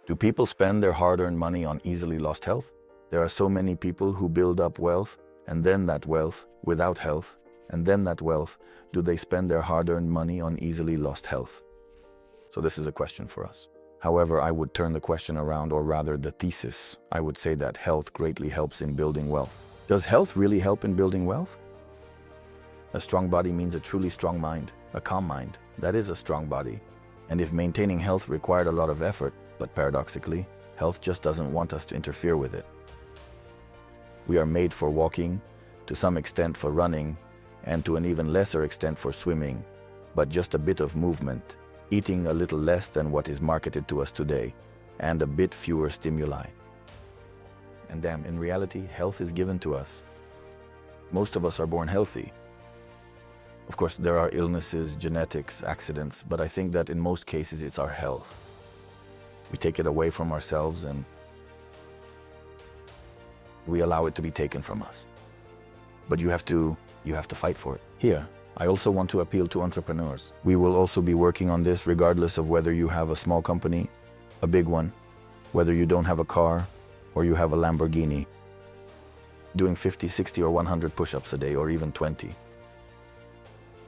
Do people spend their hard-earned money on easily lost health? There are so many people who build up wealth, and then that wealth, without health, and then that wealth, do they spend their hard-earned money on easily lost health? So this is a question for us. However, I would turn the question around, or rather the thesis. I would say that health greatly helps in building wealth. Does health really help in building wealth? A strong body means a truly strong mind, a calm mind. That is a strong body. And if maintaining health required a lot of effort, but paradoxically, health just doesn't want us to interfere with it. We are made for walking, to some extent for running, and to an even lesser extent for swimming, but just a bit of movement, eating a little less than what is marketed to us today, and a bit fewer stimuli. And damn, in reality, health is given to us. Most of us are born healthy. Of course, there are illnesses, genetics, accidents, but I think that in most cases it's our health. We take it away from ourselves and we allow it to be taken from us. But you have to fight for it. Here, I also want to appeal to entrepreneurs. We will also be working on this regardless of whether you have a small company, a big one, whether you don't have a car, or you have a Lamborghini. Doing 50, 60, or 100 push-ups a day, or even 20.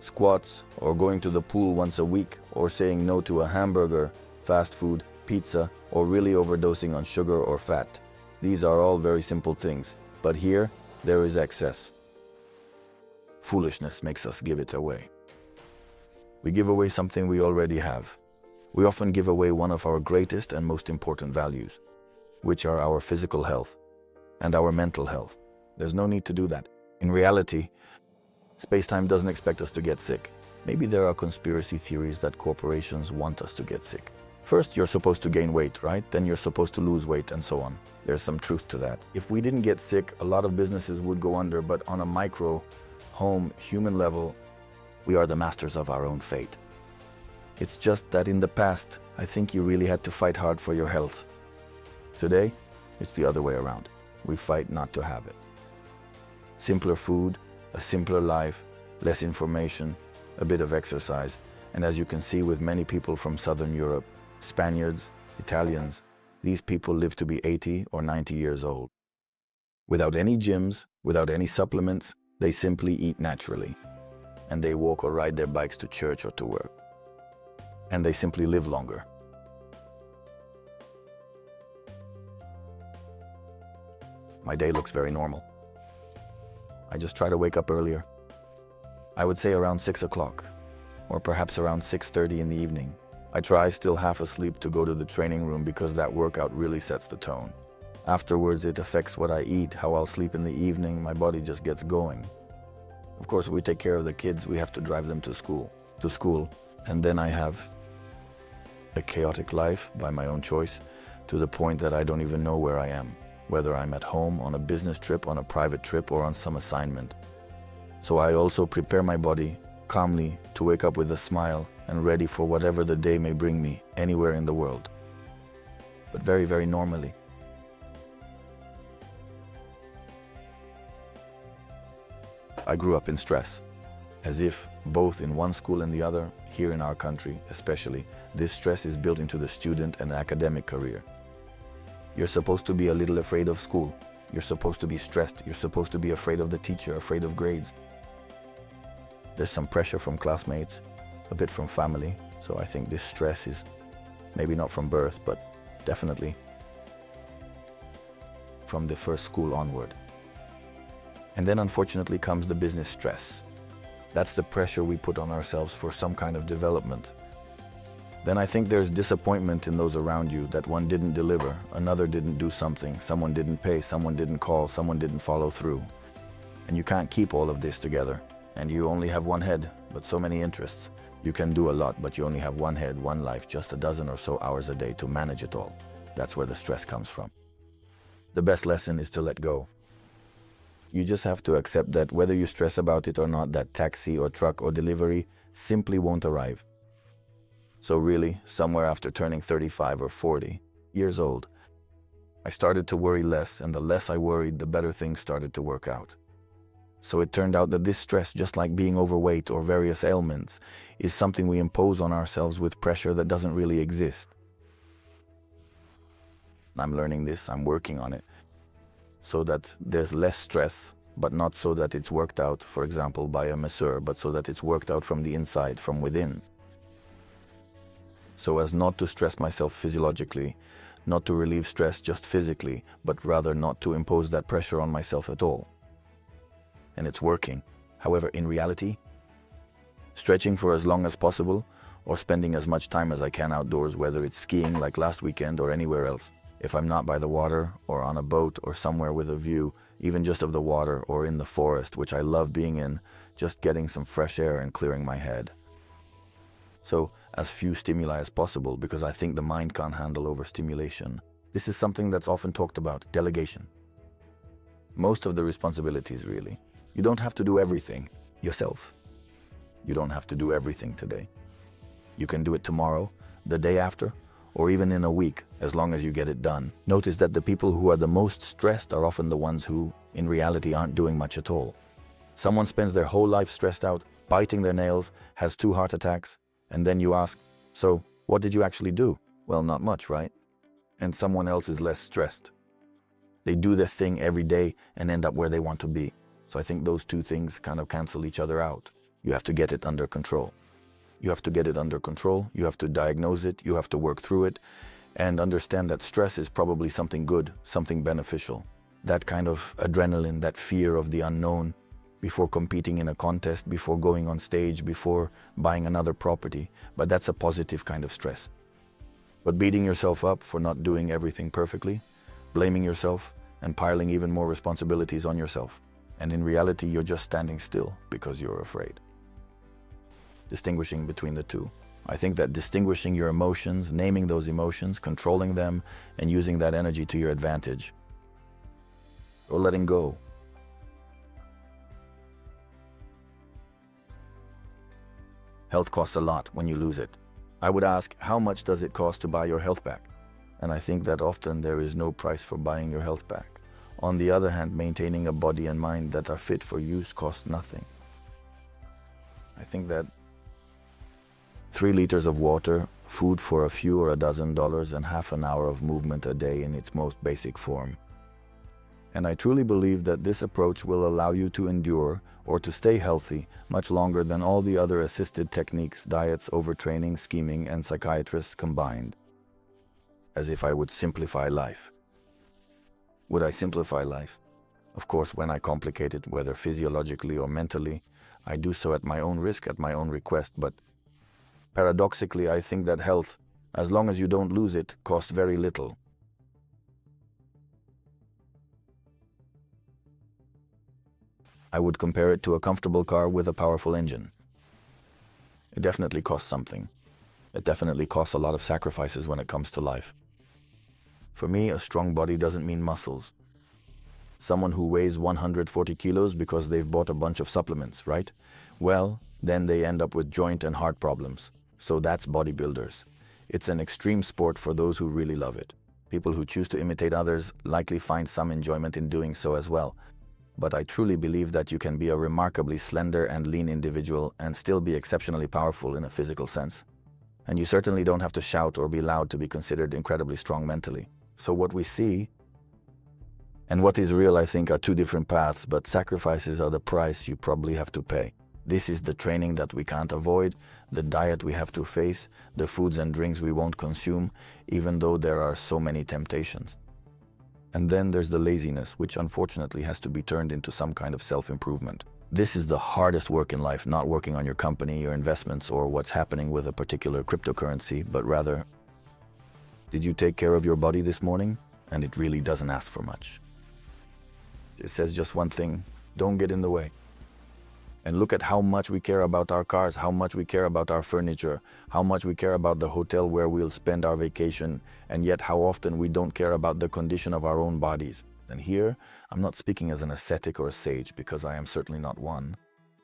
Squats, or going to the pool once a week, or saying no to a hamburger, fast food, pizza, or really overdosing on sugar or fat. These are all very simple things, but here, there is excess. Foolishness makes us give it away. We give away something we already have. We often give away one of our greatest and most important values, which are our physical health and our mental health. There's no need to do that. In reality, space-time doesn't expect us to get sick. Maybe there are conspiracy theories that corporations want us to get sick. First, you're supposed to gain weight, right? Then you're supposed to lose weight, and so on. There's some truth to that. If we didn't get sick, a lot of businesses would go under, but on a micro, home, human level, we are the masters of our own fate. It's just that in the past, I think you really had to fight hard for your health. Today, it's the other way around. We fight not to have it. Simpler food, a simpler life, less information, a bit of exercise, and as you can see with many people from Southern Europe, Spaniards, Italians, these people live to be 80 or 90 years old. Without any gyms, without any supplements, they simply eat naturally. And they walk or ride their bikes to church or to work. And they simply live longer. My day looks very normal. I just try to wake up earlier. I would say around 6 o'clock, or perhaps around 6:30 in the evening. I try, still half asleep, to go to the training room because that workout really sets the tone. Afterwards, it affects what I eat, how I'll sleep in the evening, my body just gets going. Of course, we take care of the kids, we have to drive them to school, and then I have a chaotic life by my own choice, to the point that I don't even know where I am, whether I'm at home, on a business trip, on a private trip, or on some assignment. So I also prepare my body calmly to wake up with a smile and ready for whatever the day may bring me anywhere in the world. But very, very normally. I grew up in stress, as if both in one school and the other, here in our country especially, this stress is built into the student and academic career. You're supposed to be a little afraid of school. You're supposed to be stressed. You're supposed to be afraid of the teacher, afraid of grades. There's some pressure from classmates, a bit from family, so I think this stress is maybe not from birth, but definitely from the first school onward. And then unfortunately comes the business stress. That's the pressure we put on ourselves for some kind of development. Then I think there's disappointment in those around you that one didn't deliver, another didn't do something, someone didn't pay, someone didn't call, someone didn't follow through. And you can't keep all of this together. And you only have one head, but so many interests. You can do a lot, but you only have one head, one life, just a dozen or so hours a day to manage it all. That's where the stress comes from. The best lesson is to let go. You just have to accept that whether you stress about it or not, that taxi or truck or delivery simply won't arrive. So really, somewhere after turning 35 or 40 years old, I started to worry less, and the less I worried, the better things started to work out. So it turned out that this stress, just like being overweight or various ailments, is something we impose on ourselves with pressure that doesn't really exist. I'm learning this, I'm working on it, so that there's less stress, but not so that it's worked out, for example, by a masseur, but so that it's worked out from the inside, from within. So as not to stress myself physiologically, not to relieve stress just physically, but rather not to impose that pressure on myself at all. And it's working. However, in reality, stretching for as long as possible, or spending as much time as I can outdoors, whether it's skiing like last weekend or anywhere else, if I'm not by the water or on a boat or somewhere with a view, even just of the water or in the forest, which I love being in, just getting some fresh air and clearing my head. So, as few stimuli as possible, because I think the mind can't handle overstimulation. This is something that's often talked about, delegation. Most of the responsibilities, really. You don't have to do everything yourself. You don't have to do everything today. You can do it tomorrow, the day after, or even in a week, as long as you get it done. Notice that the people who are the most stressed are often the ones who, in reality, aren't doing much at all. Someone spends their whole life stressed out, biting their nails, has 2 heart attacks, and then you ask, so what did you actually do? Well, not much, right? And someone else is less stressed. They do their thing every day and end up where they want to be. So I think those two things kind of cancel each other out. You have to get it under control. You have to get it under control, you have to diagnose it, you have to work through it, and understand that stress is probably something good, something beneficial. That kind of adrenaline, that fear of the unknown, before competing in a contest, before going on stage, before buying another property, but that's a positive kind of stress. But beating yourself up for not doing everything perfectly, blaming yourself, and piling even more responsibilities on yourself. And in reality, you're just standing still because you're afraid. Distinguishing between the two. I think that distinguishing your emotions, naming those emotions, controlling them, and using that energy to your advantage. Or letting go. Health costs a lot when you lose it. I would ask, how much does it cost to buy your health back? And I think that often there is no price for buying your health back. On the other hand, maintaining a body and mind that are fit for use costs nothing. I think that 3 liters of water, food for a few or a dozen dollars, and half an hour of movement a day in its most basic form. And I truly believe that this approach will allow you to endure or to stay healthy much longer than all the other assisted techniques, diets, overtraining, scheming, and psychiatrists combined. As if I would simplify life. Would I simplify life? Of course, when I complicate it, whether physiologically or mentally, I do so at my own risk, at my own request, but paradoxically, I think that health, as long as you don't lose it, costs very little. I would compare it to a comfortable car with a powerful engine. It definitely costs something. It definitely costs a lot of sacrifices when it comes to life. For me, a strong body doesn't mean muscles. Someone who weighs 140 kilos because they've bought a bunch of supplements, right? Well, then they end up with joint and heart problems. So that's bodybuilders. It's an extreme sport for those who really love it. People who choose to imitate others likely find some enjoyment in doing so as well. But I truly believe that you can be a remarkably slender and lean individual and still be exceptionally powerful in a physical sense. And you certainly don't have to shout or be loud to be considered incredibly strong mentally. So what we see and what is real, I think, are two different paths, but sacrifices are the price you probably have to pay. This is the training that we can't avoid, the diet we have to face, the foods and drinks we won't consume, even though there are so many temptations. And then there's the laziness, which unfortunately has to be turned into some kind of self-improvement. This is the hardest work in life, not working on your company, your investments, or what's happening with a particular cryptocurrency, but rather, did you take care of your body this morning? And it really doesn't ask for much. It says just one thing: don't get in the way. And look at how much we care about our cars, how much we care about our furniture, how much we care about the hotel where we'll spend our vacation, and yet how often we don't care about the condition of our own bodies. And here, I'm not speaking as an ascetic or a sage, because I am certainly not one.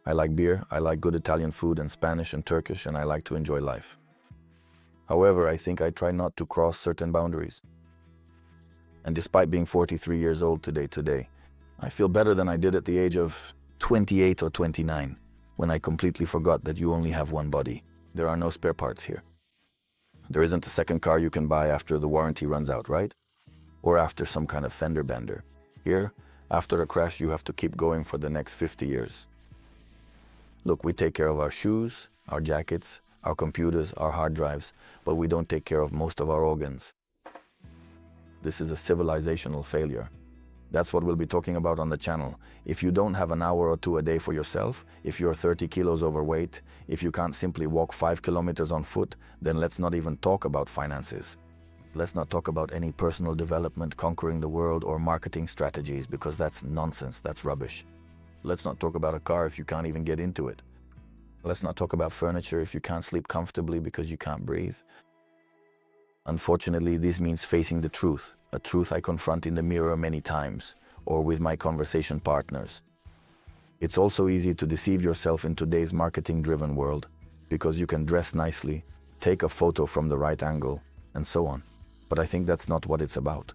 I like beer, I like good Italian food and Spanish and Turkish, and I like to enjoy life. However, I think I try not to cross certain boundaries. And despite being 43 years old today, I feel better than I did at the age of 28 or 29, when I completely forgot that you only have one body. There are no spare parts here. There isn't a second car you can buy after the warranty runs out, right? or after some kind of fender bender. Here, after a crash, you have to keep going for the next 50 years. Look, we take care of our shoes, our jackets, our computers, our hard drives, but we don't take care of most of our organs. This is a civilizational failure. That's what we'll be talking about on the channel. If you don't have an hour or two a day for yourself, if you're 30 kilos overweight, if you can't simply walk 5 kilometers on foot, then let's not even talk about finances. Let's not talk about any personal development, conquering the world, or marketing strategies, because that's nonsense, that's rubbish. Let's not talk about a car if you can't even get into it. Let's not talk about furniture if you can't sleep comfortably because you can't breathe. Unfortunately, this means facing the truth, a truth I confront in the mirror many times, or with my conversation partners. It's also easy to deceive yourself in today's marketing-driven world, because you can dress nicely, take a photo from the right angle, and so on. But I think that's not what it's about.